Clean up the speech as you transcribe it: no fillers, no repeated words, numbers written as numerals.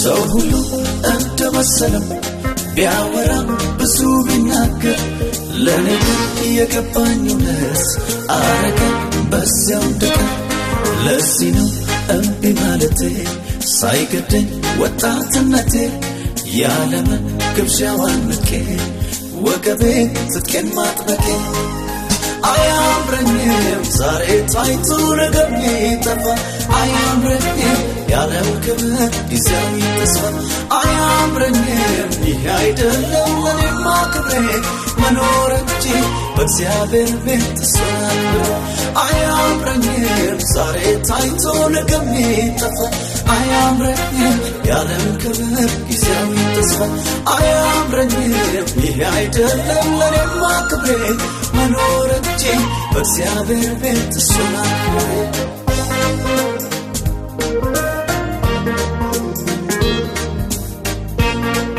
ሰው ሁሉ እንደመሰለም ቢያወራም ብዙ ቢናገር ለኔ የገባኝ ነስ አረከ በዚያው ደቀ ለዚህ ነው እምቢ ማለቴ ሳይገደኝ ወጣትነቴ ያለምን ግብዣዋን ንቄ ወገቤ ትጥቄን ማጥበቄ አያምረኝም ዛሬ ታይቶ ነገ የሚጠፋ አያምረኝም ያለው ክብር ጊዜያዊ ተስፋ አያምረኝም ይህ አይደለም ለኔማ ክብሬ መኖር እንጂ በእግዚአብሔር ቤት ተሰናብሮ አያምረኝም ዛሬ ታይቶ ነገ የሚጠፋ አያምረኝም ያለው ክብር ጊዜያዊ ተስፋ አያምረኝም ይህ አይደለም ለኔማ ክብሬ መኖር እንጂ በእግዚአብሔር ቤት ተሰናብሮ